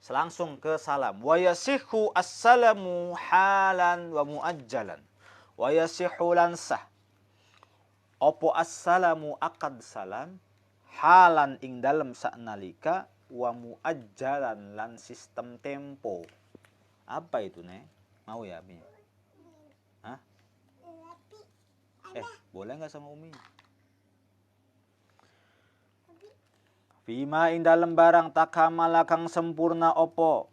Langsung ke salam. Wa yasihu assalamu halan wa muajjalan. Wa yasihu lansah. Opo assalamu akad salam halan ing dalem saknalika wa muajjalan lan sistem tempo. Apa itu, Nek? Mau ya, Bi? Hah? Boleh nggak sama Umi? Fima ing dalem barang takamala kang sempurna opo.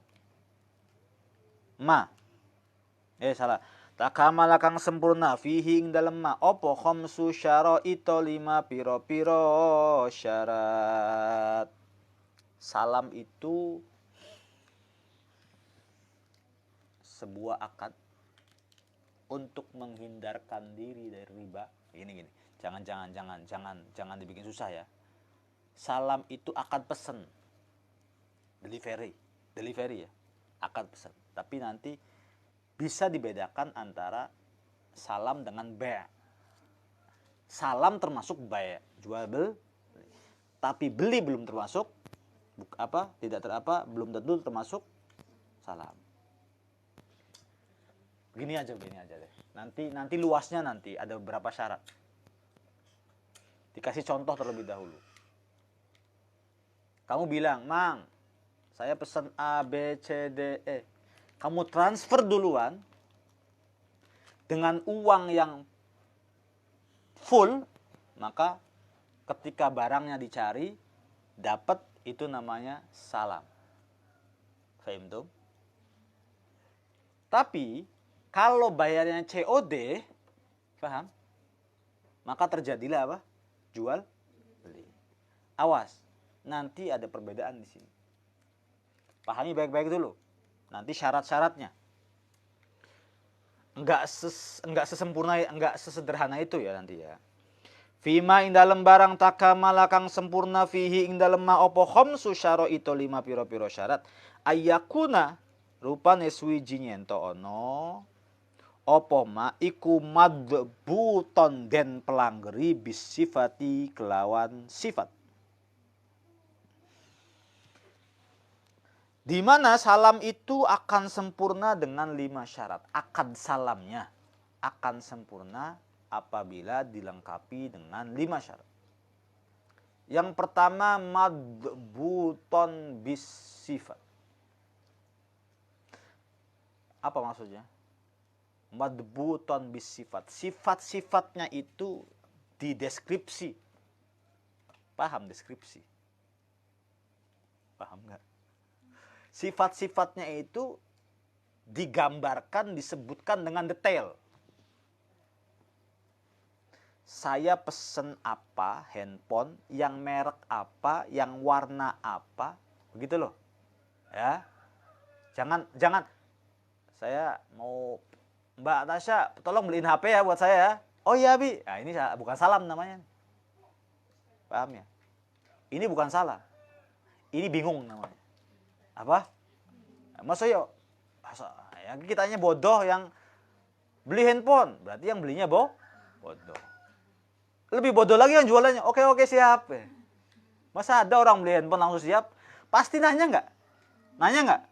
Salah. Takamala kang sempurna fihi ing dalem ma opo khamsu syaraita 5 piro-piro syarat. Salam itu sebuah akad untuk menghindarkan diri dari riba. Gini. Jangan dibikin susah ya. Salam itu akad pesan. Delivery ya. Akad pesan. Tapi nanti bisa dibedakan antara salam dengan bai'. Salam termasuk bai', jual beli. Tapi beli belum termasuk belum tentu termasuk salam. Begini aja deh. Nanti luasnya nanti ada beberapa syarat. Dikasih contoh terlebih dahulu. Kamu bilang, "Mang, saya pesan A, B, C, D, E." Kamu transfer duluan dengan uang yang full, maka ketika barangnya dicari, dapat, itu namanya salam. Fahim tuh? Tapi kalau bayarnya COD, paham? Maka terjadilah apa? Jual beli. Awas, nanti ada perbedaan di sini. Pahami baik-baik dulu. Nanti syarat-syaratnya. Enggak sesempurna, enggak sesederhana itu ya nanti ya. Fima ing dalem barang takamala kang sempurna fihi ing dalem ma opo khamsu syaraita 5 piro-piro syarat ayakuna rupane suwiji nyento ono opo ma iku madbuton den pelanggeri bis sifati kelawan sifat. Di mana salam itu akan sempurna dengan 5 syarat. Akad salamnya akan sempurna apabila dilengkapi dengan 5 syarat. Yang pertama, madbuton bis sifat. Apa maksudnya? Madbuton bis sifat. Sifat-sifatnya itu dideskripsi. Paham deskripsi? Paham nggak? Sifat-sifatnya itu digambarkan, disebutkan dengan detail. Saya pesen apa, handphone, yang merek apa, yang warna apa, begitu loh. Ya. Jangan saya mau, Mbak Tasya, tolong beliin HP ya buat saya ya. Oh iya, Bi. Nah, ini bukan salam namanya. Paham ya? Ini bukan salah. Ini bingung namanya. Apa? Masa ya kitanya bodoh yang beli handphone, berarti yang belinya bodoh. Lebih bodoh lagi yang jualannya. Oke siap. Masa ada orang beli handphone langsung siap? Pasti nanya nggak?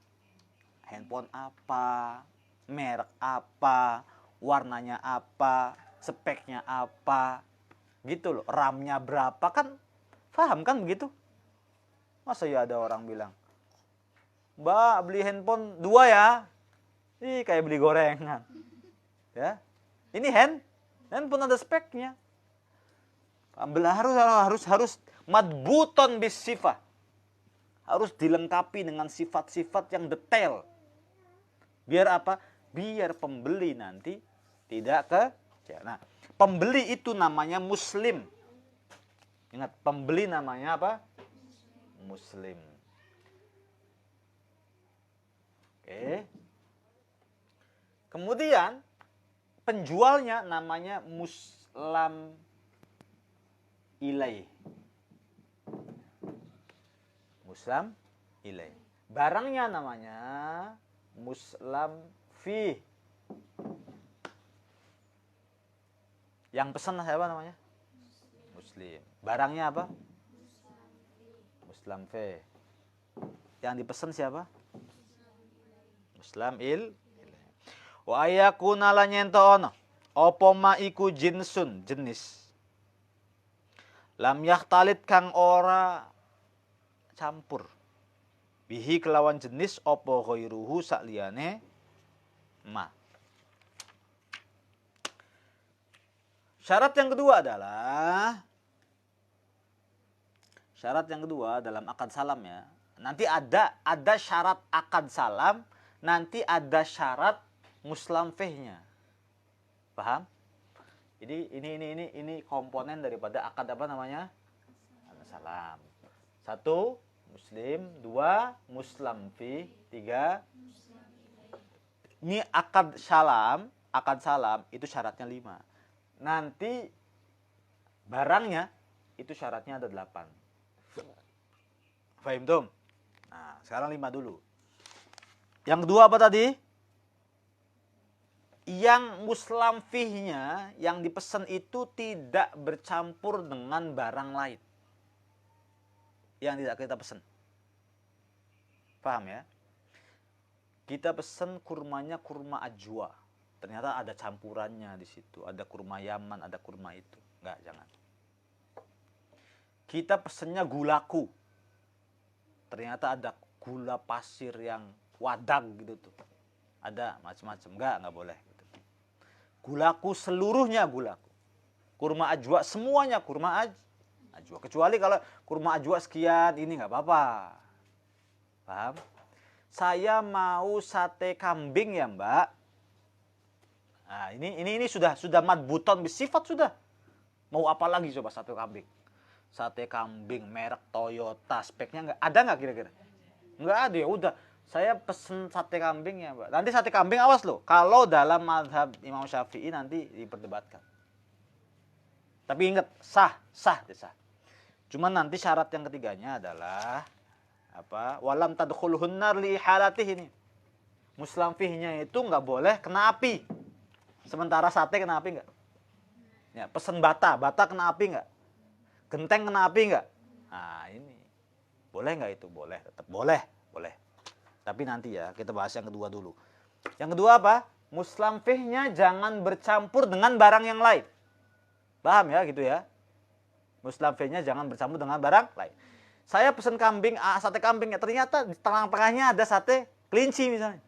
Handphone apa, merek apa, warnanya apa, speknya apa, gitu loh. RAM-nya berapa, kan paham kan begitu? Masa ya ada orang bilang, "Mbak, beli handphone 2 ya." Ih, kayak beli gorengan. Ya. Ini handphone ada speknya. Harus madbuton bis sifah. Harus dilengkapi dengan sifat-sifat yang detail. Biar apa? Biar pembeli nanti tidak Nah, pembeli itu namanya muslim. Ingat, pembeli namanya apa? Muslim. Oke. Kemudian penjualnya namanya muslam ilaih. Muslam ilaih. Barangnya namanya muslam fi. Yang pesan siapa namanya? Muslim. Barangnya apa? Muslam fi. Yang dipesan siapa? Muslam il. Wa ayakuna lan yen ono apa ma iku jinsun jenis. Lam yahtalit kang ora campur. Bihi kelawan jenis apa ghairuhu sakliyane ma. Syarat yang kedua dalam akad salam ya. Nanti ada syarat akad salam, nanti ada syarat muslam fihnya. Paham? Jadi ini komponen daripada akad apa namanya? Akad salam. 1 muslim, 2 muslam fi, 3 ini akad salam itu syaratnya 5. Nanti barangnya itu syaratnya ada 8. Fahim tum? Nah, sekarang 5 dulu. Yang kedua apa tadi? Yang muslam fihnya yang dipesan itu tidak bercampur dengan barang lain yang tidak kita pesan. Paham ya? Kita pesan kurmanya kurma ajwa. Ternyata ada campurannya di situ. Ada kurma Yaman, ada kurma itu. Enggak, jangan. Kita pesennya gulaku. Ternyata ada gula pasir yang wadag gitu tuh. Ada macam-macam. Enggak boleh. Gitu. Gulaku seluruhnya gulaku. Kurma ajwa semuanya kurma ajwa. Kecuali kalau kurma ajwa sekian, ini enggak apa-apa. Paham? Saya mau sate kambing ya, Mbak. Nah, ini sudah madbuton bisifat sudah. Mau apa lagi coba sate kambing? Sate kambing merek Toyota, speknya enggak kira-kira? Enggak ada ya, udah. Saya pesen sate kambing ya, Mbak. Nanti sate kambing awas loh. Kalau dalam mazhab Imam Syafi'i nanti diperdebatkan. Tapi ingat, sah. Cuman nanti syarat yang ketiganya adalah apa? Walam tadkhulhun nar li ihalatih ini. Muslam fihnya itu enggak boleh kena api. Sementara sate kena api enggak? Ya, pesen bata kena api enggak? Genteng kena api enggak? Nah, ini. Boleh enggak itu? Boleh, tetap boleh. Tapi nanti ya, kita bahas yang kedua dulu. Yang kedua apa? Muslam fihnya jangan bercampur dengan barang yang lain. Paham ya gitu ya? Muslam fihnya jangan bercampur dengan barang lain. Saya pesen kambing, sate kambing ya, ternyata di tengah-tengahnya ada sate kelinci misalnya.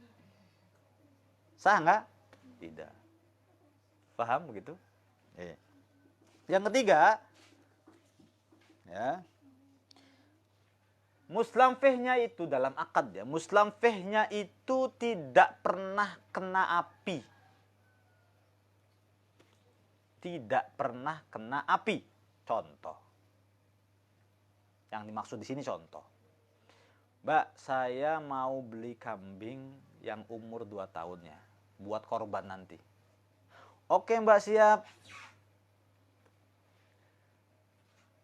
Sah enggak? Tidak. Paham begitu? Yang ketiga, ya, muslam fihnya itu dalam akad ya, muslam fihnya itu tidak pernah kena api. Tidak pernah kena api. Contoh. Yang dimaksud di sini contoh. Mbak, saya mau beli kambing yang umur 2 tahun ya, buat korban nanti. Oke Mbak, siap.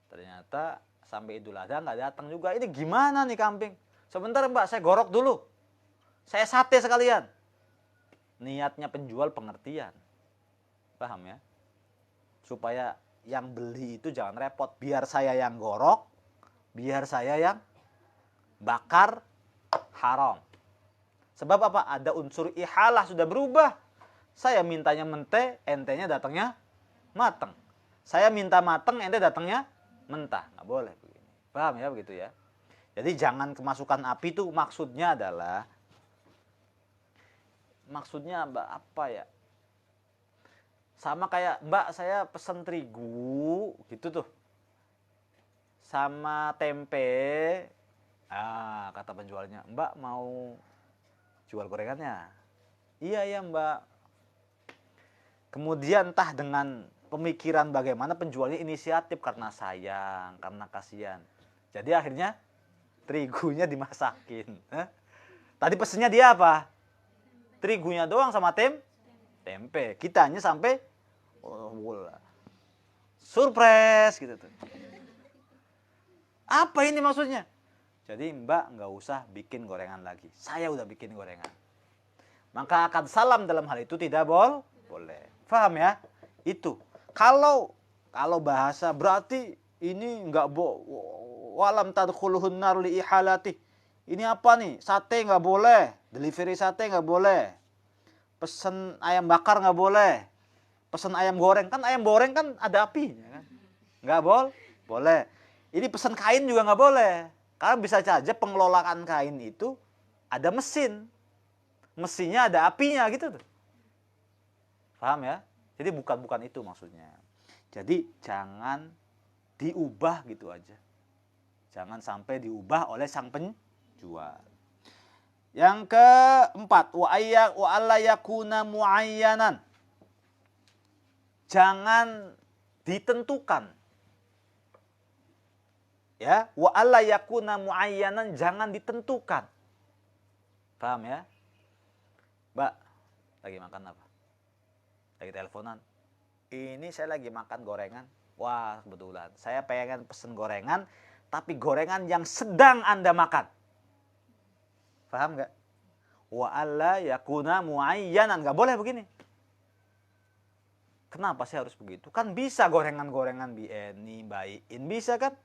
Ternyata sampai Idul Adha nggak datang juga. Ini gimana nih kambing? Sebentar Mbak, saya gorok dulu. Saya sate sekalian. Niatnya penjual pengertian. Paham ya? Supaya yang beli itu jangan repot. Biar saya yang gorok, biar saya yang bakar, haram. Sebab apa? Ada unsur ihalah sudah berubah. Saya mintanya mente, entenya datangnya mateng. Saya minta mateng, ente datangnya mentah. Nggak boleh begini. Paham ya begitu ya? Jadi jangan kemasukan api itu maksudnya adalah, maksudnya apa ya? Sama kayak Mbak, saya pesen terigu gitu tuh. Sama tempe. Kata penjualnya, Mbak mau jual gorengannya? Iya Mbak. Kemudian entah dengan pemikiran bagaimana penjualnya inisiatif karena sayang, karena kasihan. Jadi akhirnya terigunya dimasakin. Tadi pesennya dia apa? Terigunya doang sama tempe. Kitanya sampai surprise gitu tuh. Apa ini maksudnya? Jadi Mbak nggak usah bikin gorengan lagi. Saya udah bikin gorengan. Maka akad salam dalam hal itu tidak boleh. Paham ya? Itu. Kalau bahasa berarti ini enggak walam tadkhuluhun nar li ihalati. Ini apa nih? Sate nggak boleh, delivery sate nggak boleh, pesen ayam bakar nggak boleh, pesen ayam goreng, kan ayam goreng kan ada api, ya kan? Nggak boleh. Ini pesen kain juga nggak boleh, karena bisa saja pengelolaan kain itu ada mesinnya ada apinya gitu tuh. Paham ya? Jadi bukan itu maksudnya. Jadi jangan diubah gitu aja. Jangan sampai diubah oleh sang penjual. Yang keempat, wa alla yakuna muayyanan. Jangan ditentukan. Ya, wa alla yakuna muayyanan, jangan ditentukan. Paham ya? Mbak, lagi makan apa? Lagi teleponan. Ini saya lagi makan gorengan. Wah, kebetulan. Saya pengen pesen gorengan, tapi gorengan yang sedang Anda makan. Paham nggak? Wa alla yakuna muayyanan, nggak boleh begini. Kenapa sih harus begitu? Kan bisa gorengan-gorengan BNI, buy-in, bisa kan?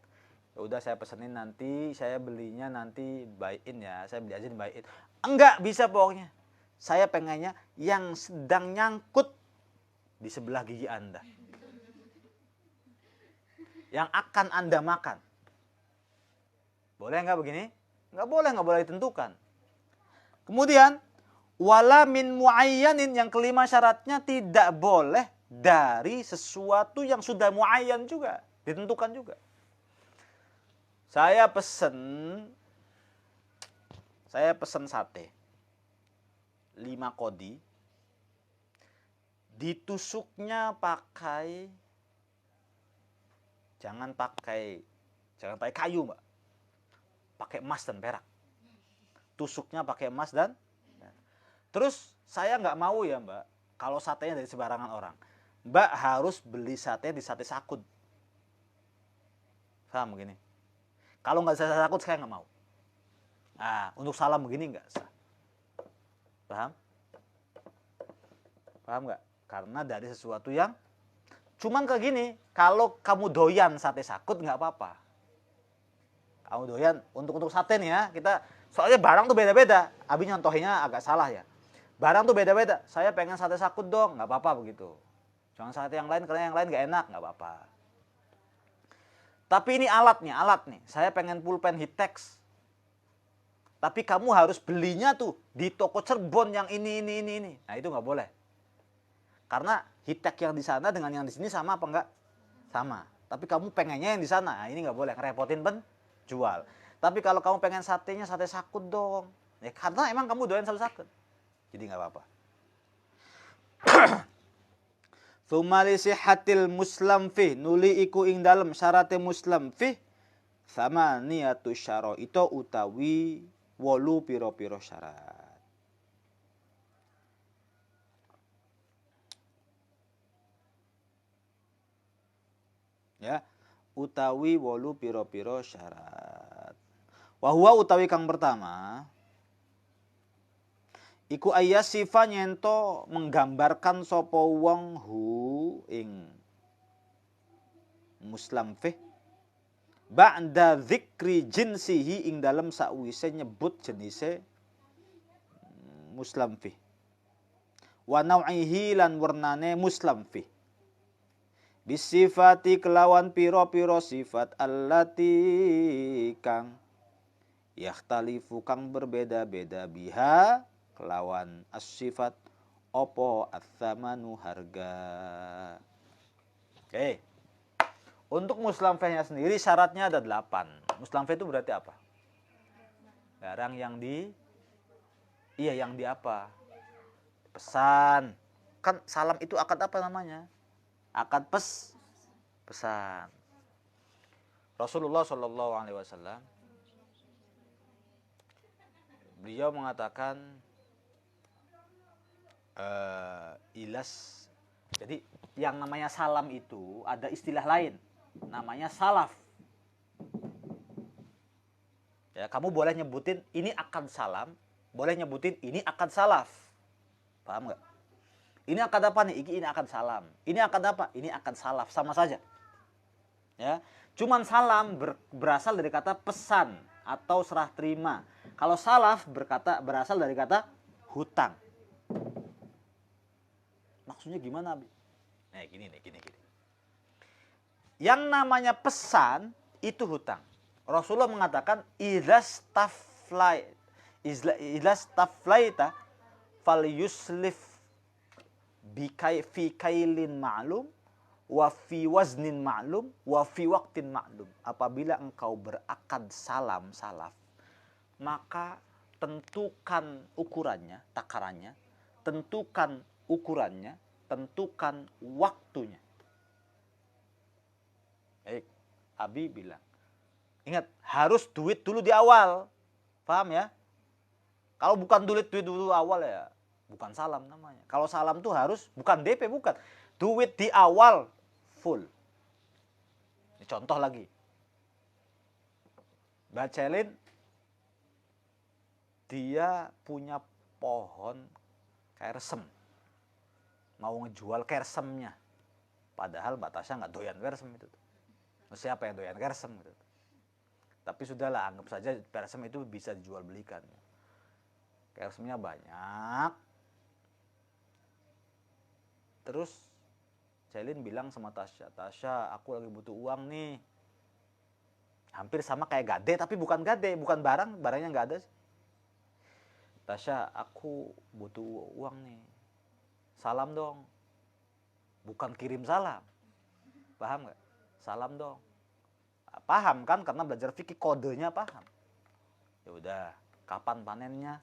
Ya udah saya pesenin nanti, saya belinya nanti buy-in ya, saya beli aja di buy-in. Enggak bisa pokoknya. Saya pengennya yang sedang nyangkut di sebelah gigi Anda. Yang akan Anda makan. Boleh nggak begini? Nggak boleh ditentukan. Kemudian, wala min muayyanin, yang kelima syaratnya tidak boleh dari sesuatu yang sudah muayyan juga, ditentukan juga. Saya pesen sate 5 kodi, ditusuknya pakai jangan pakai kayu, Mbak. Pakai emas dan perak. Tusuknya pakai emas dan terus saya nggak mau ya, Mbak, kalau satenya dari sembarangan orang. Mbak harus beli sate di sate sakut. Paham begini? Kalau nggak sate sakut saya nggak mau. Nah, untuk salam begini nggak sah. Paham? Paham nggak? Karena dari sesuatu yang cuman kayak gini. Kalau kamu doyan sate sakut nggak apa-apa. Kamu doyan untuk sate nih ya, kita soalnya barang tuh beda-beda. Abi nyontohinnya agak salah ya. Barang tuh beda-beda. Saya pengen sate sakut dong, nggak apa-apa begitu. Jangan sate yang lain karena yang lain nggak enak, nggak apa-apa. Tapi ini alat nih. Saya pengen pulpen Hitex. Tapi kamu harus belinya tuh di toko Cirebon yang ini. Nah itu nggak boleh. Karena Hitex yang di sana dengan yang di sini sama apa enggak? Sama. Tapi kamu pengennya yang di sana. Nah, ini nggak boleh, ngerepotin jual. Tapi kalau kamu pengen satenya sate sakut dong. Ya karena emang kamu doyan sate sakut. Jadi nggak apa-apa. Tsumma li sihhatil muslim fi, nuli iku ing dalem syarate muslim fi sama niatu syara itu utawi 8 pira-pira syarat. Ya, utawi 8 pira-pira syarat. Wa huwa utawi kang pertama iku ayas sifa nyento menggambarkan sapa wong hu ing muslim fi ba'da dzikri jinsihi, ing dalem sakwise nyebut jenise muslim fi wa nau'ihi lan wernane muslim fi bisifati kelawan piro-piro sifat allati kang yakhtalifu kang berbeda-beda biha kelawan as-sifat opo ats-tsamanu harga. Oke. Untuk muslamfehnya sendiri syaratnya ada 8. Muslamfeh itu berarti apa? Barang yang yang di apa? Pesan. Kan salam itu akad apa namanya? Akad pesan. Rasulullah Shallallahu alaihi wasallam beliau mengatakan ilas. Jadi yang namanya salam itu ada istilah lain, namanya salaf. Ya, kamu boleh nyebutin ini akad salam, boleh nyebutin ini akad salaf. Paham nggak? Ini akad apa nih? Ini akad salam. Ini akad apa? Ini akad salaf, sama saja. Ya, cuman salam berasal dari kata pesan atau serah terima. Kalau salaf berasal dari kata hutang. Maksudnya gimana, Abi? Nah, gini. Yang namanya pesan itu hutang. Rasulullah mengatakan idza staflaita falyuslif fi kailin ma'lum wa fi waznin ma'lum wa fi waqtin ma'lum. Apabila engkau berakad salaf, maka tentukan ukurannya, takarannya, tentukan ukurannya, tentukan waktunya. Baik, Abi bilang, ingat, harus duit dulu di awal. Paham ya? Kalau bukan duit dulu awal ya bukan salam namanya. Kalau salam tuh harus bukan DP, bukan. Duit di awal full. Ini contoh lagi. Mbak Celin dia punya pohon kersem. Mau ngejual kersemnya. Padahal Mbak Tasya nggak doyan kersem itu. Siapa yang doyan kersem gitu. Tapi sudahlah, anggap saja kersem itu bisa dijual belikan. Kersemnya banyak. Terus Celin bilang sama Tasya, Tasya, aku lagi butuh uang nih. Hampir sama kayak gade, tapi bukan gade, bukan barangnya nggak ada sih. Tasya, aku butuh uang nih. Salam dong. Bukan kirim salam. Paham nggak? Salam dong. Paham kan? Karena belajar fikih kodenya paham. Ya udah, kapan panennya?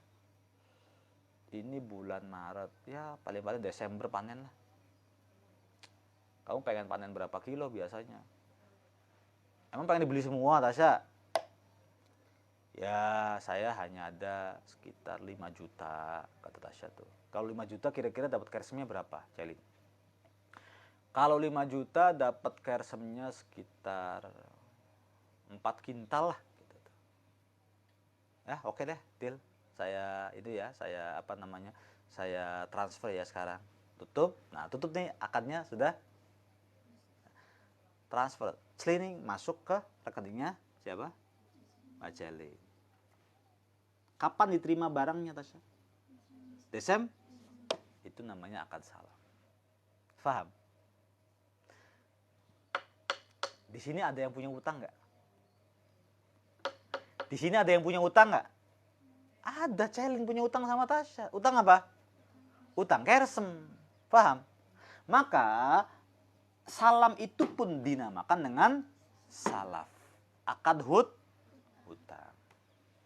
Ini bulan Maret, ya paling-paling Desember panen lah. Kamu pengen panen berapa kilo biasanya? Emang pengen dibeli semua, Tasya? Ya, saya hanya ada sekitar 5 juta, kata Tasya tuh. Kalau 5 juta kira-kira dapat kersemnya berapa, Celin? Kalau 5 juta dapat kersemnya sekitar 4 kintal lah. Gitu. Ya, oke deh, deal. Saya transfer ya sekarang. Tutup. Nah, tutup nih, akadnya sudah transfer. Cleaning masuk ke rekeningnya siapa? Mbak Celin. Kapan diterima barangnya, Tasya? Desember. Itu namanya akad salam. Faham? Di sini ada yang punya utang nggak? Di sini ada yang punya utang nggak? Ada, Celin punya utang sama Tasya. Utang apa? Utang kersem. Paham? Maka salam itu pun dinamakan dengan salaf. Akad hutang.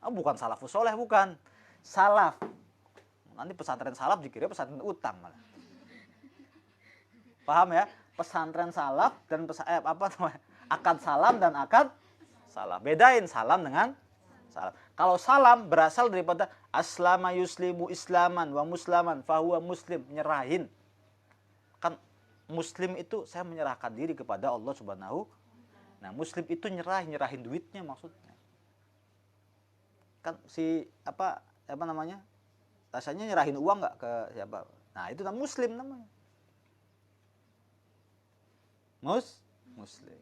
Oh, bukan salafus soleh, bukan. Salaf. Nanti pesantren salaf dikira pesantren utang malah. Paham ya? Pesantren salaf dan akad salam dan akad salaf. Bedain salam dengan salam. Kalau salam berasal daripada aslama yuslimu islaman wa muslaman fahuwa muslim, nyerahin. Kan muslim itu saya menyerahkan diri kepada Allah Subhanahu. Nah, muslim itu nyerahin duitnya maksudnya. Kan apa namanya? Rasanya nyerahin uang nggak ke siapa? Nah, itu namanya muslim namanya. Muslim.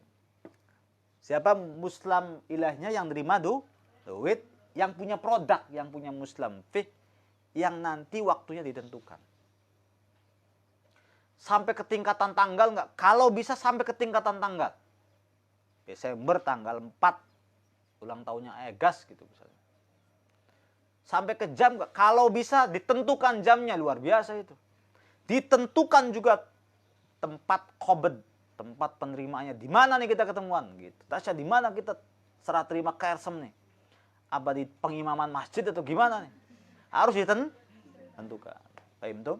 Siapa muslim ilahnya yang terima duit, yang punya produk, yang punya muslim fih, yang nanti waktunya ditentukan. Sampai ke tingkatan tanggal nggak? Kalau bisa sampai ke tingkatan tanggal. Desember tanggal 4, ulang tahunnya Egas gitu misalnya. Sampai ke jam nggak? Kalau bisa ditentukan jamnya, luar biasa itu. Ditentukan juga tempat qobed, tempat penerimaannya, di mana nih kita ketemuan gitu. Tasya, di mana kita serah terima kersem nih? Apa di pengimaman masjid atau gimana nih? Harus ditentukan. Paham tuh?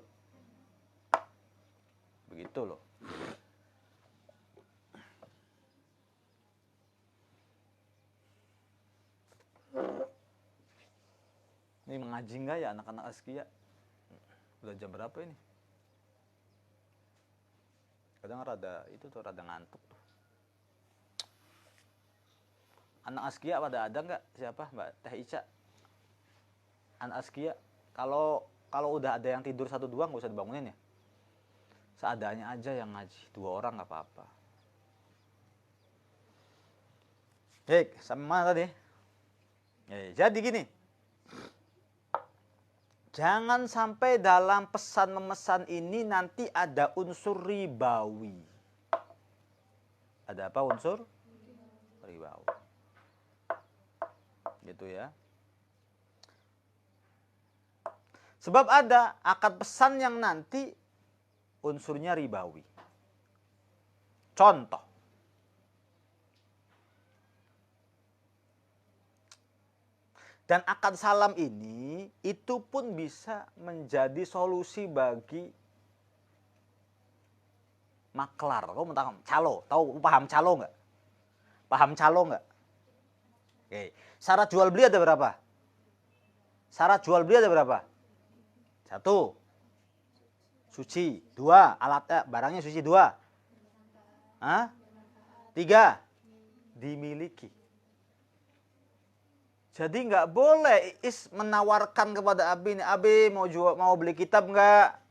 Begitu loh. Ini mengaji nggak ya anak-anak askia? Udah jam berapa ini? Kadang rada ngantuk tuh. Anak askia pada ada nggak? Siapa? Mbak Teh Ica. Anak askia, kalau udah ada yang tidur 1-2 nggak usah dibangunin ya. Seadanya aja yang ngaji, 2 orang nggak apa-apa. Baik, sampai mana tadi? Jadi gini, Jangan sampai dalam pesan memesan ini nanti ada unsur ribawi. Ada apa unsur? Ribawi. Gitu ya. Sebab ada akad pesan yang nanti unsurnya ribawi. Contoh. Dan akad salam ini itu pun bisa menjadi solusi bagi maklar. Kamu tahu calo? Tahu paham calo nggak? Paham calo nggak? Oke. Syarat jual beli ada berapa? Syarat jual beli ada berapa? 1. Suci. 2. Alatnya barangnya suci. 2. 3. Dimiliki. Jadi nggak boleh Is menawarkan kepada Abi, Abi mau beli kitab nggak?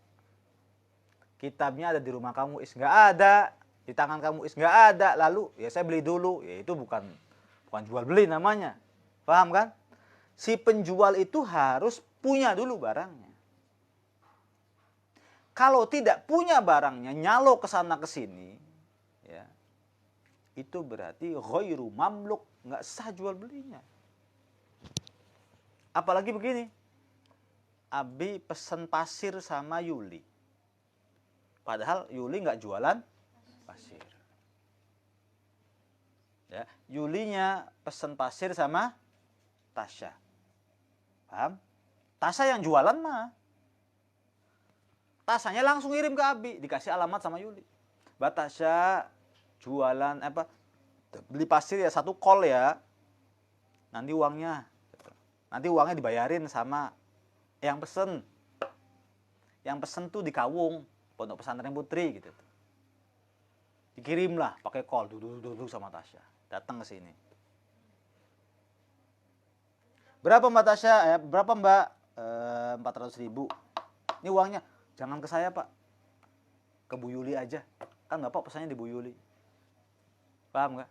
Kitabnya ada di rumah kamu, Is nggak ada. Di tangan kamu, Is nggak ada. Lalu ya saya beli dulu. Ya itu bukan jual beli namanya. Paham kan? Si penjual itu harus punya dulu barangnya. Kalau tidak punya barangnya, nyalo ke sana ke sini, ya, itu berarti ghairu mamluk, nggak sah jual belinya. Apalagi begini, Abi pesen pasir sama Yuli. Padahal Yuli nggak jualan pasir. Ya, Yulinya pesen pasir sama Tasya. Paham? Tasya yang jualan mah. Tasyanya langsung ngirim ke Abi, dikasih alamat sama Yuli. Mbak Tasya jualan beli pasir ya 1 kol ya. Nanti uangnya dibayarin sama yang pesen. Yang pesen tuh di Kawung, Pondok Pesantren Putri gitu. Dikirimlah pakai call duduk sama Tasya. Datang ke sini. Berapa Mbak Tasya? Berapa Mbak? 400.000. Ini uangnya. Jangan ke saya Pak. Ke Bu Yuli aja. Kan Bapak pesannya di Bu Yuli. Paham nggak?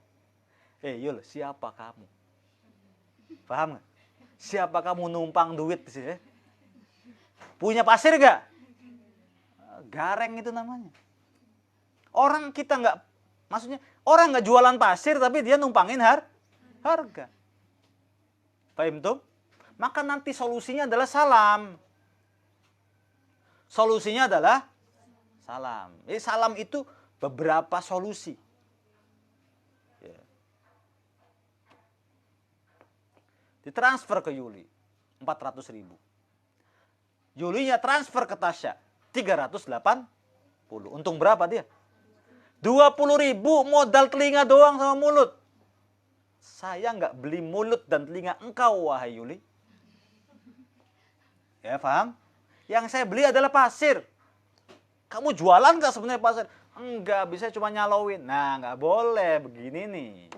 Yul, siapa kamu? Paham nggak? Siapa kamu numpang duit di sini? Punya pasir nggak? Gareng itu namanya. Orang kita nggak, maksudnya orang nggak jualan pasir tapi dia numpangin harga. Paham tuh? Maka nanti solusinya adalah salam. Solusinya adalah salam. Jadi salam itu beberapa solusi. Ditransfer ke Yuli 400.000. Yulinya transfer ke Tasya 380. Untung berapa dia? 20.000 modal telinga doang sama mulut. Saya nggak beli mulut dan telinga engkau wahai Yuli. Ya paham? Yang saya beli adalah pasir. Kamu jualan nggak sebenarnya pasir? Enggak, bisa cuma nyalowin. Nah nggak boleh begini nih.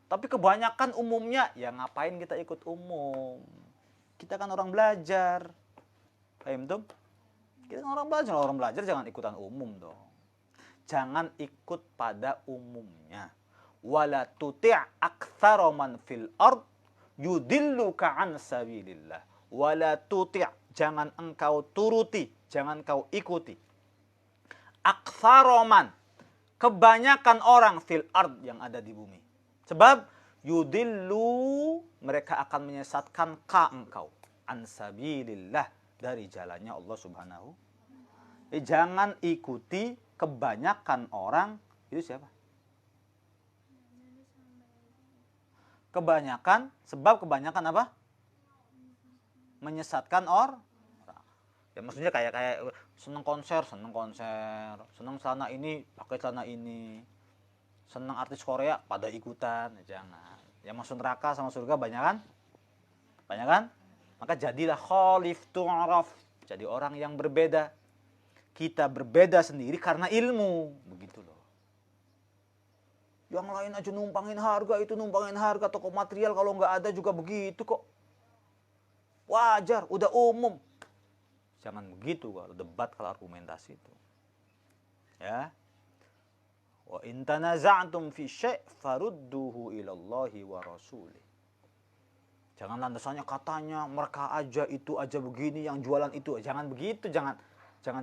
Tapi kebanyakan umumnya, ya ngapain kita ikut umum? Kita kan orang belajar. Paham tuh? Kita kan orang belajar jangan ikutan umum dong. Jangan ikut pada umumnya. Wala tuti' aktsara man fil ard yudilluka an sabilillah. Wala tuti', jangan engkau turuti, jangan kau ikuti. Aktsara man, kebanyakan orang fil ard yang ada di bumi. Sebab yudillu, mereka akan menyesatkan engkau ansabilillah, dari jalannya Allah Subhanahu. Jangan ikuti kebanyakan orang. Itu siapa? Kebanyakan, sebab kebanyakan apa? Menyesatkan orang. Ya maksudnya kayak seneng konser, seneng celana ini, pakai celana ini. Senang artis Korea pada ikutan, jangan. Yang masuk neraka sama surga banyak kan? Banyak kan? Maka jadilah khalif tu'raf, jadi orang yang berbeda. Kita berbeda sendiri karena ilmu, begitu loh. Yang lain aja numpangin harga, toko material kalau nggak ada juga begitu kok. Wajar, udah umum. Jangan begitu kalau debat, kalau argumentasi itu. Ya. Wa in tanaza'tum fi syai' farudduhu ila Allahi wa rasulih. Jangan landasannya katanya mereka aja itu aja begini, yang jualan itu. Jangan begitu, jangan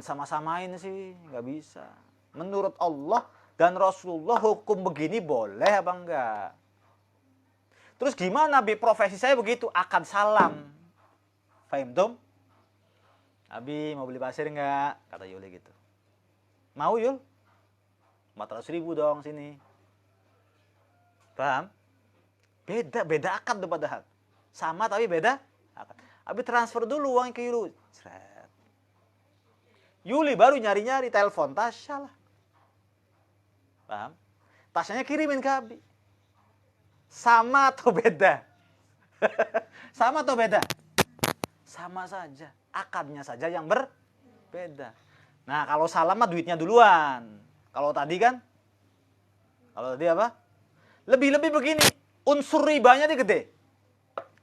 sama-samain sih, nggak bisa. Menurut Allah dan Rasulullah hukum begini boleh apa enggak? Terus gimana Bi? Profesi saya begitu, akad salam. Fahim dong? Abi mau beli pasir enggak? Kata Yuli gitu. Mau Yul? 400.000 dong sini. Paham? Beda akad tuh padahal. Sama tapi beda akad. Abi transfer dulu uang ke Yuli. Seret. Yuli baru nyari-nyari, telepon Tasya lah. Paham? Tasyanya kirimin ke Abi. Sama atau beda? Sama atau beda? Sama saja. Akadnya saja yang berbeda. Nah, kalau salam mah duitnya duluan. Kalau tadi kan? Kalau tadi apa? Lebih-lebih begini. Unsur ribanya nih gede.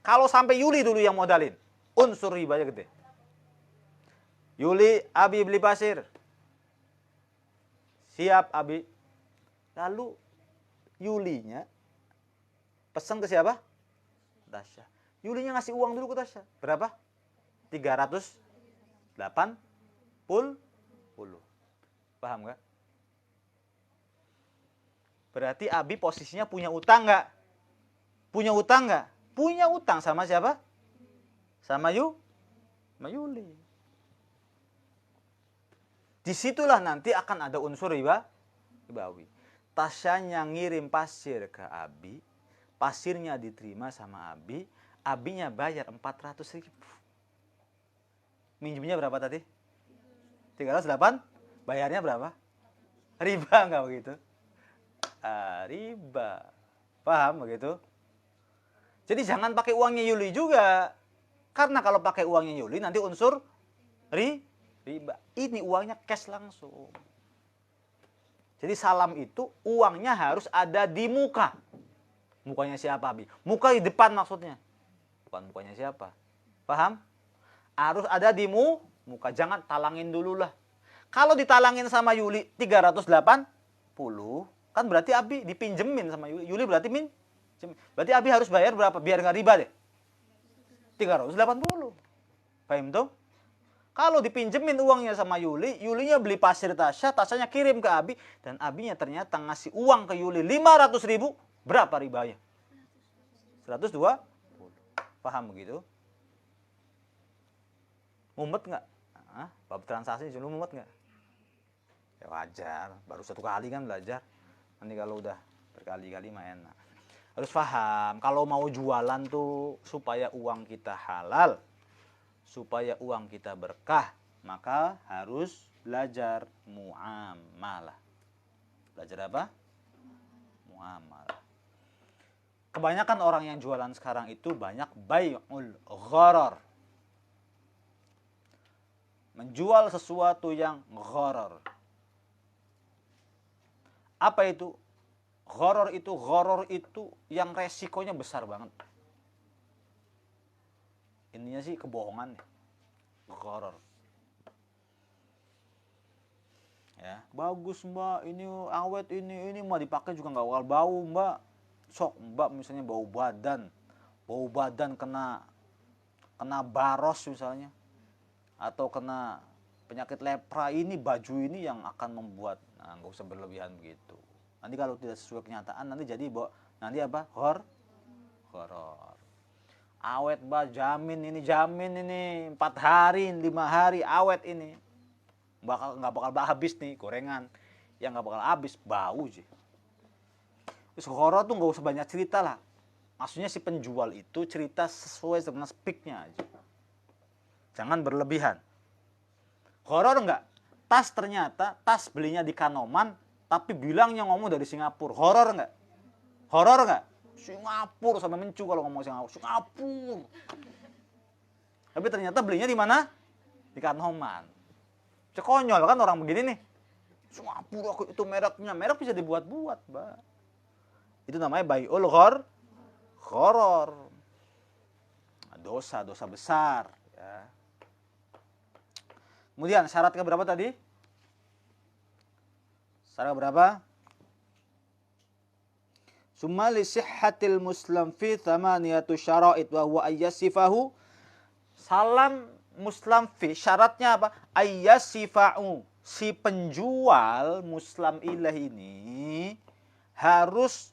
Kalau sampai Yuli dulu yang modalin. Unsur ribanya gede. Yuli, Abi beli pasir. Siap, Abi. Lalu Yulinya pesan ke siapa? Tasya. Yulinya ngasih uang dulu ke Tasya. Berapa? 380. Paham nggak? Berarti Abi posisinya punya utang nggak? Punya utang nggak? Punya utang sama siapa? Sama Yuli. Disitulah nanti akan ada unsur ribawi. Tasyanya ngirim pasir ke Abi, pasirnya diterima sama Abi, Abinya bayar 400.000. Minjemnya berapa tadi? 308. Bayarnya berapa? Riba nggak begitu? Riba. Paham begitu? Jadi jangan pakai uangnya Yuli juga. Karena kalau pakai uangnya Yuli nanti unsur riba. Ini uangnya cash langsung. Jadi salam itu uangnya harus ada di muka. Mukanya siapa, Abi? Muka di depan maksudnya. Bukan mukanya siapa. Paham? Harus ada di muka. Jangan talangin dulu lah. Kalau ditalangin sama Yuli 380, kan berarti Abi dipinjemin sama Yuli. Yuli berarti berarti Abi harus bayar berapa? Biar nggak riba deh. 380. Paham tuh? Kalau dipinjemin uangnya sama Yuli, Yulinya beli pasir Tasya, Tasyanya kirim ke Abi, dan Abinya ternyata ngasih uang ke Yuli 500.000, berapa ribanya? 120. Paham begitu? Mumet nggak? Bab transaksi dulu mumet nggak? Ya wajar, baru 1 kali kan belajar. Nanti kalau udah berkali-kali mah enak. Harus paham, kalau mau jualan tuh supaya uang kita halal, supaya uang kita berkah, maka harus belajar muamalah. Belajar apa? Muamalah. Kebanyakan orang yang jualan sekarang itu banyak bai'ul gharar. Menjual sesuatu yang gharar. Apa itu? Gharar itu yang resikonya besar banget. Ininya sih kebohongan. Gharar. Ya, bagus Mbak, ini awet, ini mau dipakai juga nggak bakal bau Mbak. Sok Mbak misalnya bau badan kena baros misalnya, atau kena penyakit lepra, ini baju ini yang akan membuat, nah nggak usah berlebihan begitu. Nanti kalau tidak sesuai kenyataan nanti jadi nanti apa? Horor. Awet Mbak, jamin ini 4 hari, 5 hari awet ini. Nggak bakal habis nih gorengan. Yang nggak bakal habis bau sih. Terus horor tuh nggak usah banyak cerita lah. Maksudnya si penjual itu cerita sesuai dengan speaknya aja. Jangan berlebihan. Horor nggak? Ternyata tas belinya di Kanoman, tapi bilangnya ngomong dari Singapura. Horor nggak? Horor nggak? Singapura sampai mencu kalau ngomong Singapura. Tapi ternyata belinya di mana? Di Kanoman. Konyol kan orang begini nih. Singapura itu mereknya, merek bisa dibuat-buat, Mbak. Itu namanya bai'ul gharar. Dosa besar, ya. Kemudian syarat keberapa tadi? Syarat berapa? Summa li sihhatil muslim fi thamaniyatu syara'id wa huwa ayyasifahu. Salam muslim fi syaratnya apa? Ayyasifa'u. Si penjual muslim ilah ini harus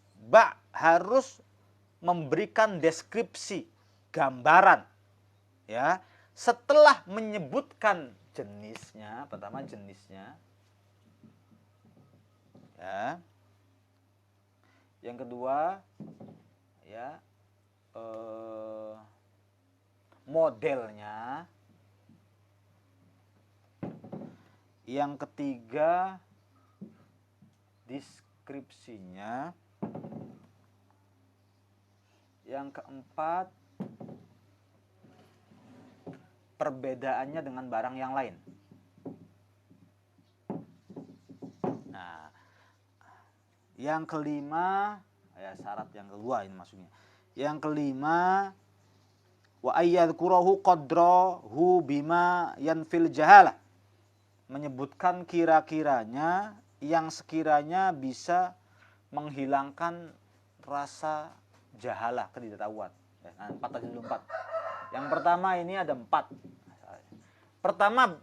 memberikan deskripsi, gambaran, ya, setelah menyebutkan jenisnya. Pertama jenisnya, ya. Yang kedua, ya, modelnya. Yang ketiga, deskripsinya. Yang keempat, perbedaannya dengan barang yang lain. Nah, yang kelima, ya syarat yang kedua ini maksudnya. Yang kelima, wa ayyadhkurahu qadrahu bima yanfil jahalah. Menyebutkan kira-kiranya yang sekiranya bisa menghilangkan rasa jahalah, ketidaktahuan. Ya, 4 tadi dulu 4. Yang pertama ini ada 4. Pertama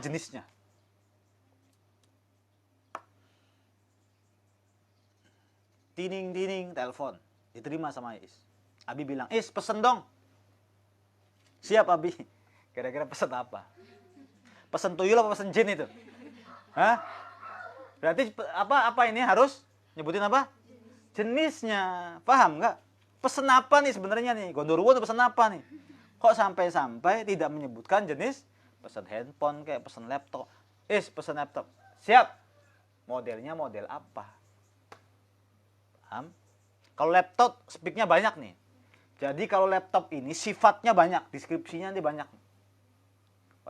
jenisnya. Tining telepon, diterima sama Is. Abi bilang, "Is, pesen dong." Siap Abi. Kira-kira pesen apa? Pesen tuyul apa pesen jin itu? Hah? Berarti apa ini harus nyebutin apa? Jenisnya. Paham nggak? Pesen apa nih sebenarnya nih? Gondoruo itu pesen apa nih? Kok sampai tidak menyebutkan jenis? Pesen handphone kayak pesen laptop. Pesen laptop. Siap. Modelnya model apa? Paham? Kalau laptop speknya banyak nih. Jadi kalau laptop ini sifatnya banyak, deskripsinya nanti banyak.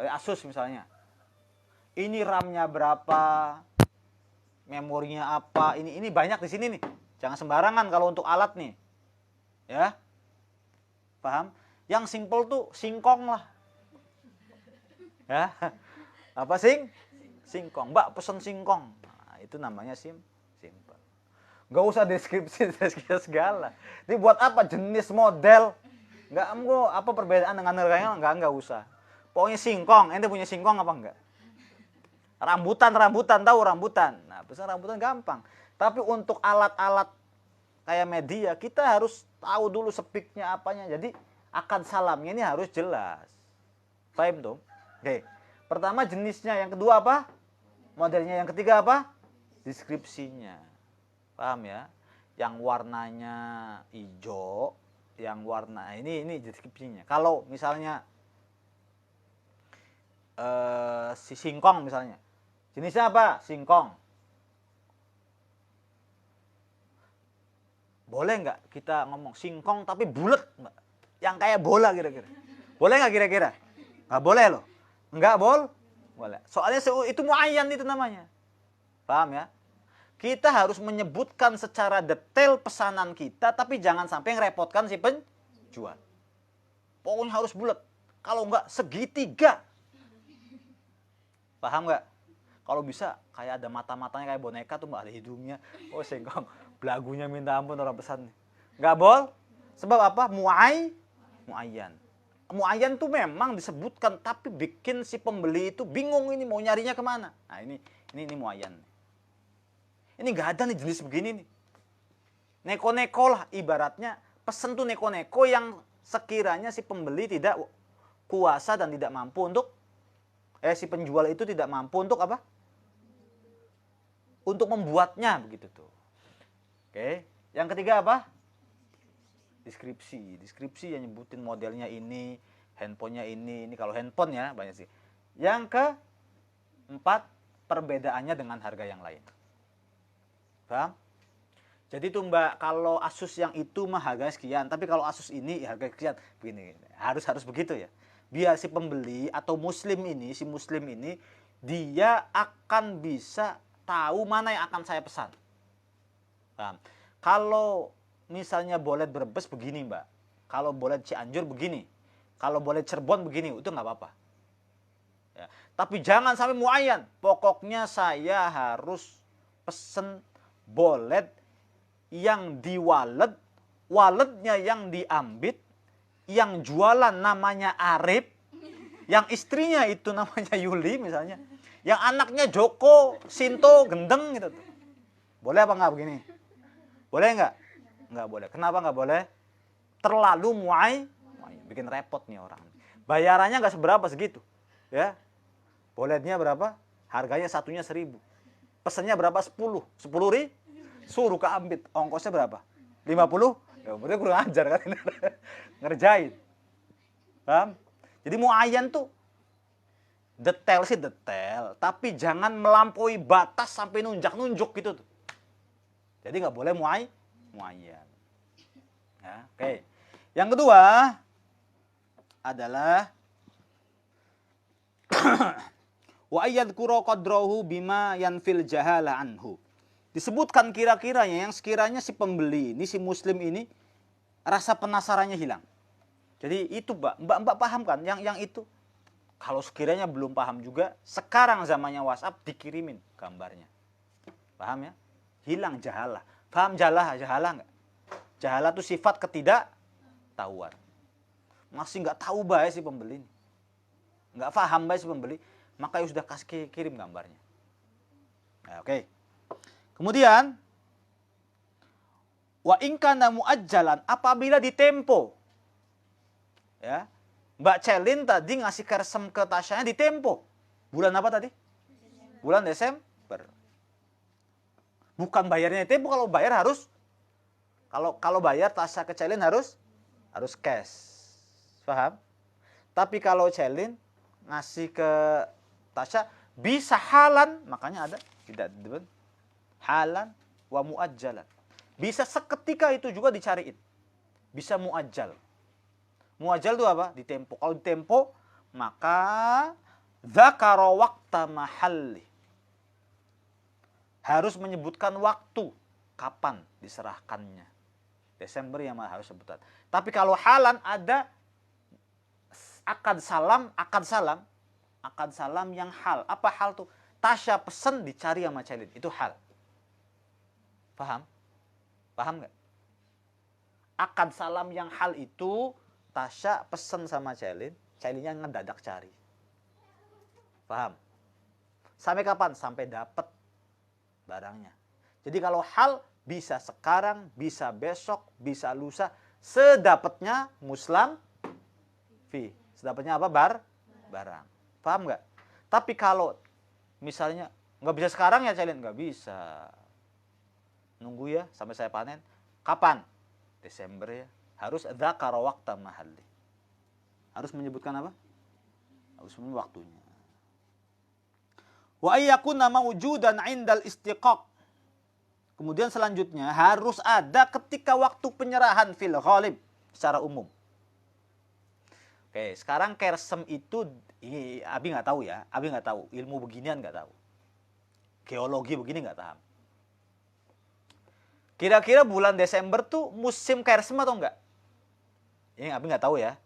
Oleh Asus misalnya. Ini RAM-nya berapa? Memorinya apa? Ini banyak di sini nih. Jangan sembarangan kalau untuk alat nih. Ya. Paham? Yang simple tuh singkong lah. Ya. Apa singkong. Mbak pesen singkong. Nah, itu namanya simple. Nggak usah deskripsi segala. Ini buat apa? Jenis model. Nggak apa perbedaan dengan harganya? Nggak usah. Pokoknya singkong. Ente punya singkong apa enggak? Rambutan, tahu rambutan. Nah, pesan rambutan gampang. Tapi untuk alat-alat kayak media, kita harus tahu dulu speknya apanya. Jadi akad salamnya ini harus jelas. Paham dong? Oke. Pertama jenisnya, yang kedua apa? Modelnya, yang ketiga apa? Deskripsinya. Paham ya? Yang warnanya hijau, yang warna ini deskripsinya. Kalau misalnya si singkong misalnya. Jenisnya apa? Singkong. Boleh nggak kita ngomong singkong tapi bulat, Mbak? Yang kayak bola kira-kira. Boleh nggak kira-kira? Nggak boleh loh. Nggak boleh. Soalnya itu muayyan itu namanya. Paham ya? Kita harus menyebutkan secara detail pesanan kita, tapi jangan sampai ngerepotkan si penjual. Pokoknya harus bulat. Kalau nggak segitiga. Paham nggak? Kalau bisa kayak ada mata-matanya kayak boneka tuh Mbak, ada hidungnya. Oh singkong, belagunya minta ampun orang pesan. Nggak boleh. Sebab apa? Muayyan. Muayyan tuh memang disebutkan, tapi bikin si pembeli itu bingung ini mau nyarinya kemana. Nah ini muayyan. Ini nggak ada nih jenis begini nih. Neko-neko lah ibaratnya, pesen tuh neko-neko yang sekiranya si pembeli tidak kuasa dan tidak mampu untuk si penjual itu tidak mampu untuk apa? Untuk membuatnya begitu tuh. Oke, yang ketiga apa? Deskripsi yang nyebutin modelnya ini, handphonenya ini kalau handphone ya banyak sih. Yang keempat, perbedaannya dengan harga yang lain. Paham? Jadi tuh Mbak, kalau Asus yang itu mah harga sekian, tapi kalau Asus ini harga sekian. Begini, harus begitu ya. Biar si pembeli atau si muslim ini dia akan bisa tahu mana yang akan saya pesan. Paham? Kalau misalnya bolet Brebes begini Mbak, kalau bolet Cianjur begini, kalau bolet Cirebon begini, itu nggak apa-apa. Ya. Tapi jangan sampai muayyan. Pokoknya saya harus pesen bolet yang diwalet, waletnya yang diambit, yang jualan namanya Arif, yang istrinya itu namanya Yuli misalnya, yang anaknya Joko, Sinto, Gendeng gitu. Boleh apa enggak begini? Boleh enggak? Enggak boleh. Kenapa enggak boleh? Terlalu bikin repot nih orang. Bayarannya enggak seberapa segitu. Ya. Bolehnya berapa? Harganya satunya 1.000. Pesannya berapa? 10. 10.000. Suruh ke ambit. Ongkosnya berapa? 50. Ya, berarti kurang ajar kan. Ngerjain. Paham? Jadi muayyan tuh detail sih detail, tapi jangan melampaui batas sampai nunjuk gitu tuh. Jadi nggak boleh muayyan. Ya, oke. Yang kedua adalah wa ayyadhkura qadrahu bima yanfil jahala anhu. Disebutkan kira-kiranya yang sekiranya si pembeli ini, si muslim ini rasa penasarannya hilang. Jadi itu Mbak paham kan yang itu. Kalau sekiranya belum paham juga, sekarang zamannya WhatsApp dikirimin gambarnya. Paham ya? Hilang jahalah. Paham jahalah enggak? Jahalah itu sifat ketidaktahuan. Masih enggak tahu baik si pembeli ini. Enggak paham baik si pembeli, maka ya sudah kasih kirim gambarnya. Nah, oke. Kemudian wa in kana muajjalan, apabila ditempo. Ya. Mbak Celin tadi ngasih kersem ke Tasyanya di tempo. Bulan apa tadi? Bulan Desember. Bukan bayarnya di tempo, kalau bayar harus kalau bayar Tasya ke Celin harus cash. Paham? Tapi kalau Celin ngasih ke Tasya bisa halan, makanya ada tidak halan wa muajjalan. Bisa seketika itu juga dicariin. Bisa muajjal. Muajjal itu apa? Ditempo. Kalau ditempo, maka dzakara waqta mahalli. Harus menyebutkan waktu kapan diserahkannya. Desember yang harus sebutan. Tapi kalau halan ada akad salam yang hal. Apa hal tuh? Tasya pesen dicari sama Celin. Itu hal. Paham? Paham nggak? Akad salam yang hal itu Tasya pesen sama Celin. Celinnya ngedadak cari. Paham? Sampai kapan? Sampai dapat barangnya. Jadi kalau hal bisa sekarang, bisa besok, bisa lusa. Sedapatnya muslam fi. Sedapatnya apa? Barang. Paham nggak? Tapi kalau misalnya nggak bisa sekarang ya Celin, nggak bisa. Nunggu ya sampai saya panen. Kapan? Desember ya. Harus dzakara waqta mahalli. Harus menyebutkan apa? Harus menyebutkan waktunya. Wa ayyakuna mawjudan 'indal istiqaq. Kemudian selanjutnya harus ada ketika waktu penyerahan fil ghalib secara umum. Oke, sekarang kersem itu Abi nggak tahu ya. Abi nggak tahu. Ilmu beginian nggak tahu. Geologi begini nggak tahu. Kira-kira bulan Desember tuh musim kersem atau enggak? Ini Abi nggak tahu ya.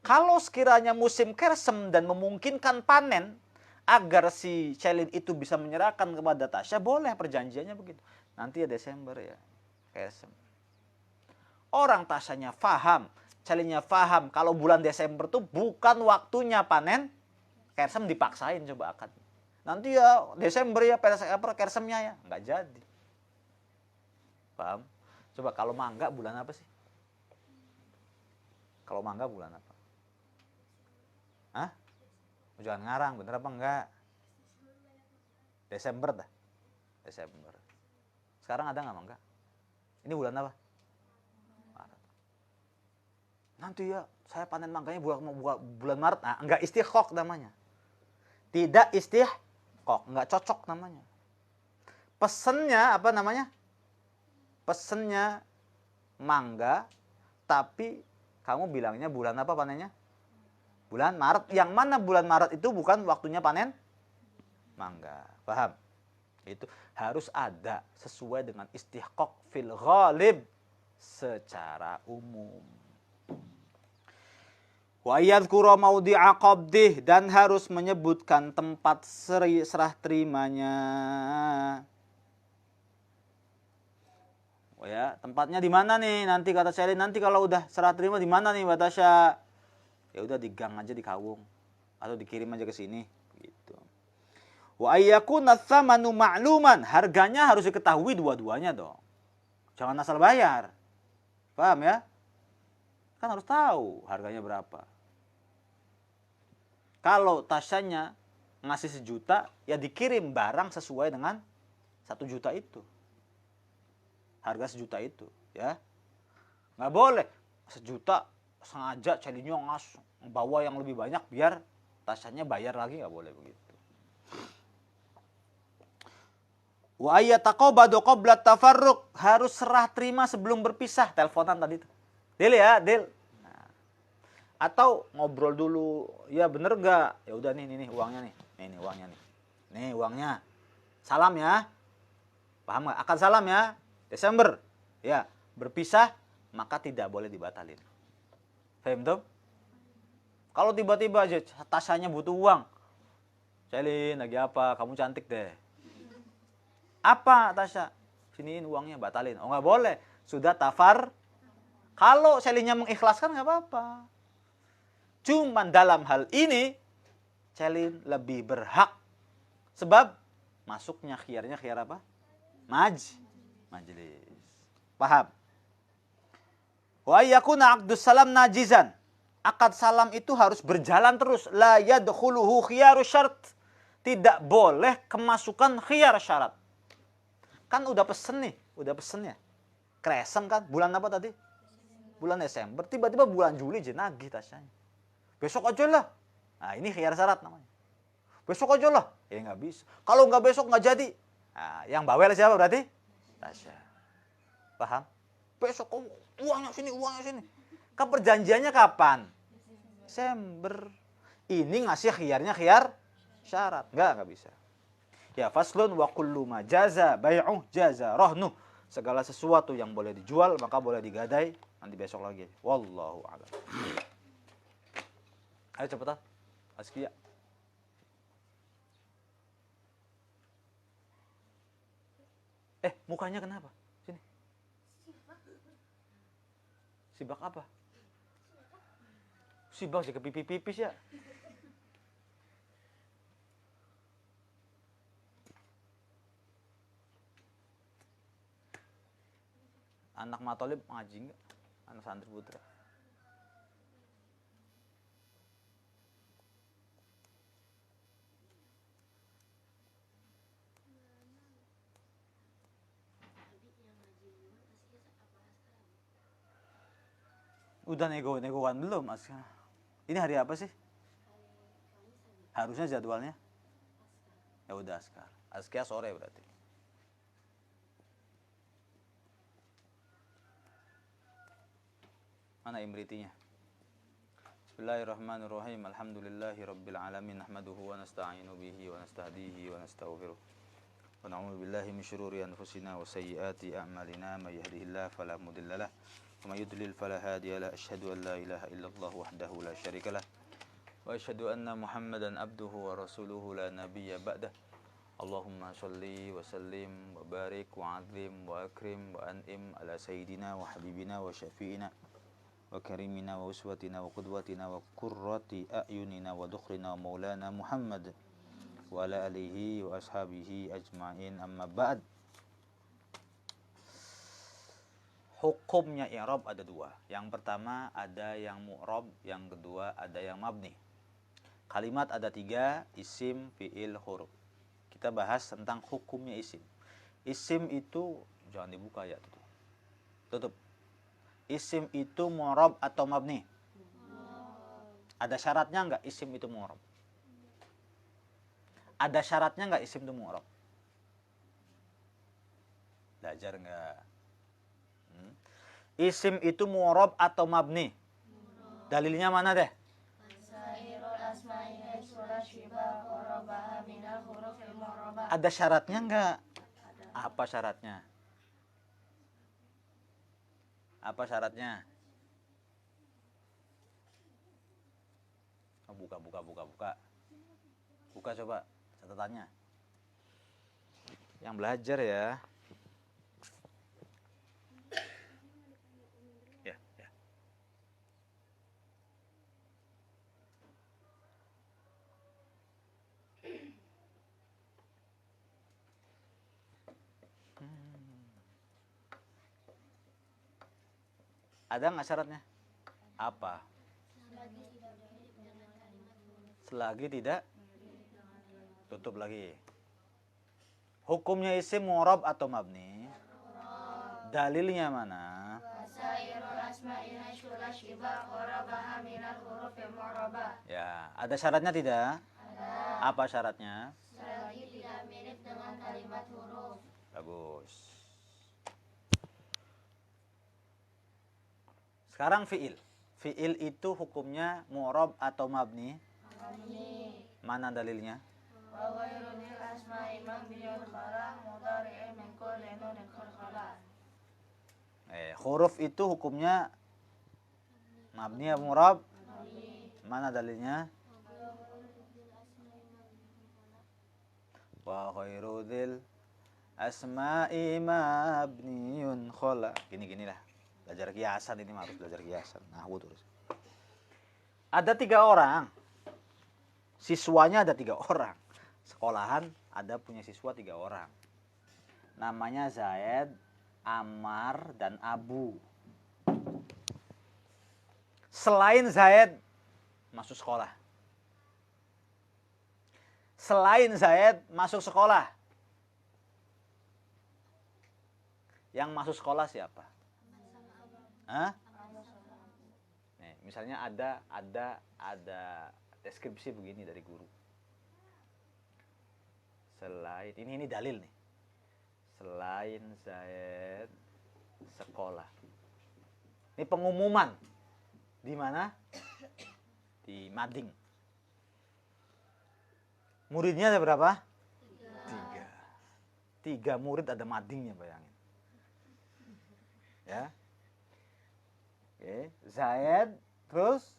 Kalau sekiranya musim kersem dan memungkinkan panen, agar si Celin itu bisa menyerahkan kepada Tasya, boleh perjanjiannya begitu. Nanti ya Desember ya, kersem. Orang Tasyanya faham, Celinnya faham, kalau bulan Desember tuh bukan waktunya panen, kersem dipaksain coba akad. Nanti ya Desember ya, kersemnya ya, nggak jadi. Paham? Coba kalau mangga bulan apa sih? Kalau mangga bulan apa? Hah? Jangan ngarang, bener apa enggak? Desember dah. Desember. Sekarang ada nggak mangga? Ini bulan apa? Maret. Nanti ya saya panen mangganya bulan Maret. Nah, enggak istiqaq namanya. Tidak istiqaq, enggak cocok namanya. Pesennya apa namanya? Pesennya mangga, tapi kamu bilangnya bulan apa panennya? Bulan Maret. Yang mana bulan Maret itu bukan waktunya panen mangga. Paham? Itu harus ada sesuai dengan istiqaq fil ghalib secara umum. Wa yadhkura maudhi'a qabdih, dan harus menyebutkan tempat serah terimanya. Oh ya, tempatnya di mana nih? Nanti kata Selin, nanti kalau udah serah terima di mana nih Mbak Tasya? Ya udah di gang aja di Kawung atau dikirim aja ke sini gitu. Wa ayyakuna tsamanu ma'luman, harganya harus diketahui dua-duanya dong. Jangan asal bayar. Paham ya? Kan harus tahu harganya berapa. Kalau Tasyanya ngasih 1 juta, ya dikirim barang sesuai dengan 1 juta itu. Harga 1 juta itu, ya. Nggak boleh 1 juta sengaja Celinyo bawa yang lebih banyak biar Tasyanya bayar lagi, nggak boleh begitu. Wa ayyataqabadu qabla tafarruq, harus serah terima sebelum berpisah. Teleponan tadi itu. Deal ya, deal. Nah. Atau ngobrol dulu, ya bener nggak? Ya udah nih uangnya nih. Nih uangnya nih. Nih uangnya. Salam ya. Paham nggak? Akan salam ya. Desember. Ya, berpisah maka tidak boleh dibatalin. Paham tuh? Kalau tiba-tiba aja Tasyanya butuh uang. Celin, lagi apa? Kamu cantik deh. Apa Tasya? Siniin uangnya, batalin. Oh nggak boleh. Sudah tafar. Kalau Celinnya mengikhlaskan nggak apa-apa. Cuman dalam hal ini Celin lebih berhak. Sebab masuknya khiyarnya khiyar apa? Majlis. Paham? Wa yakuna aqdus salam najizan. Akad salam itu harus berjalan terus. La yadkhuluhu khiyaru syarat. Tidak boleh kemasukan khiyar syarat. Kan udah pesen nih, ya. Kresem kan, bulan apa tadi? Bulan Desember, tiba-tiba bulan Juli jenagih Tasyanya. Besok aja lah. Nah ini khiyar syarat namanya. Besok aja lah. Ya nggak bisa. Kalau nggak besok nggak jadi. Nah, yang bawel siapa berarti? Tasya. Paham? Besok uangnya sini. Kan perjanjiannya kapan? Desember. Ini ngasih khiyarnya khiyar syarat. Nggak bisa. Ya faslun wa kullu ma jaza bai'uh jaza rahnu. Segala sesuatu yang boleh dijual maka boleh digadai. Nanti besok lagi. Wallahu a'lam. Ayo cepetan. Askia. Mukanya kenapa? Sini. Sibak apa? Sibak sih ke pipi-pipis ya. Anak matolib ngaji enggak? Anak santri putra. Udah nego-negoan belum, Aska? Ini hari apa sih? Harusnya jadwalnya? Ya udah Aska. Aska sore berarti. Mana imritinya? Bismillahirrahmanirrahim. Alhamdulillahirabbil alamin. Nahmaduhu wa nasta'inu bihi wa nastahdihi wa nastaghfiruh. Wa na'udzu billahi min syururi anfusina wa sayyiati a'malina. May yahdihillahu fala mudhillalah wa may yudlil fala hadiyalah. Asyhadu an la ilaha illallah wahdahu la syarikalah wa asyhadu anna Muhammadan abduhu wa rasuluhu la nabiyya ba'dah. Allahumma sholli wa sallim wa barik wa azim wa akrim wa an'im ala sayyidina wa habibina wa syafi'ina wa karimina wa uswatina wa qudwatina wa qurrati a'yunina wa dukhrina wa maulana Muhammad wa ala alihi wa ashabihi ajma'in, amma ba'd. Hukumnya i'rab ada 2. Yang pertama ada yang mu'rab, yang kedua ada yang mabni. Kalimat ada 3, isim, fi'il, huruf. Kita bahas tentang hukumnya isim. Isim itu jangan dibuka ya, tutup. Isim itu mu'rab atau mabni? Ada syaratnya enggak isim itu mu'rab? Ada syaratnya enggak isim itu mu'rab? Belajar enggak? Isim itu mu'rab atau mabni? Dalilnya mana deh? Ada syaratnya enggak? Apa syaratnya? Apa syaratnya? Buka. Buka coba catatannya. Yang belajar ya. Ada nggak syaratnya? Apa? Selagi tidak tutup lagi. Hukumnya isim mu'rab atau mabni? Dalilnya mana? Ya, ada syaratnya tidak? Ada. Apa syaratnya? Selagi tidak mirip dengan kalimat huruf. Bagus. Sekarang fi'il. Fi'il itu hukumnya mu'rab atau mabni? Mabni. Mana dalilnya? Huruf itu hukumnya mabni atau mu'rab? Mana dalilnya? Wa khairu dzil asma'i mabniyun khala. Gini lah. Belajar kiasan ini harus belajar kiasan. Nahwu terus. Ada 3 orang. Siswanya ada 3 orang. Sekolahan ada punya siswa 3 orang. Namanya Zaid, Ammar, dan Abu. Selain Zaid masuk sekolah. Selain Zaid masuk sekolah. Yang masuk sekolah siapa? Hah? Nih, misalnya ada deskripsi begini dari guru. Selain ini dalil nih. Selain Zaid sekolah. Ini pengumuman. Di mana? Di Mading. Muridnya ada berapa? 3 murid ada madingnya, bayangin. Ya. Oke, Zaid, terus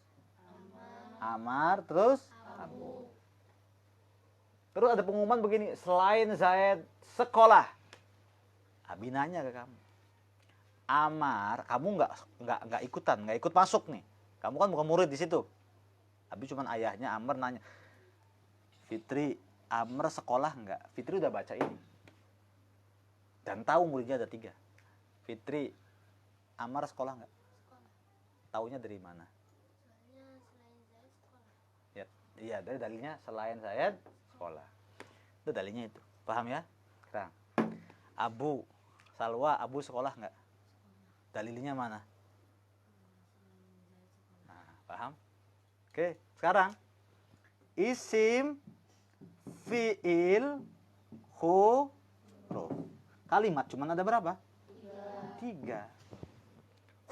Ammar, terus Abu. Terus ada pengumuman begini, selain Zaid sekolah. Abi nanya ke kamu. Ammar, kamu nggak ikutan, nggak ikut masuk nih. Kamu kan bukan murid di situ. Abi cuman ayahnya. Ammar nanya, Fitri, Ammar sekolah nggak? Fitri udah baca ini dan tahu muridnya ada 3. Fitri, Ammar sekolah nggak? Taunya dari mana? Ya, iya, dari dalilnya selain Zaid sekolah. Itu dalilnya itu. Paham ya? Sekarang Abu, Salwa, Abu sekolah nggak? Dalilnya mana? Nah, paham? Oke, sekarang isim, fi'il, huruf. Kalimat cuman ada berapa? 3.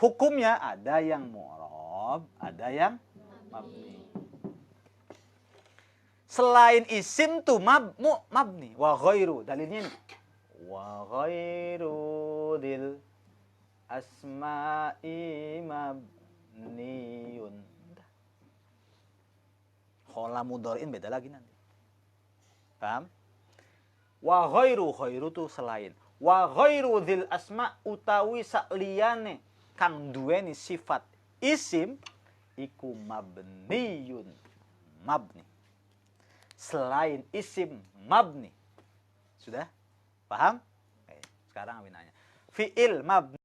Hukumnya ada yang mu'rab, ada yang mabni. Selain isim tuh mabni. Wa ghairu. Dalilnya ini. Wa ghairu dil asma'i mabniyun. Khola mudhari'in beda lagi nanti. Paham? Wa ghairu tuh selain. Wa ghairu dzil asma utawi sakliyane kang duweni sifat isim iku mabniyun. Mabni. Selain isim mabni. Sudah? Paham? Oke, sekarang Abi nanya. Fi'il mabni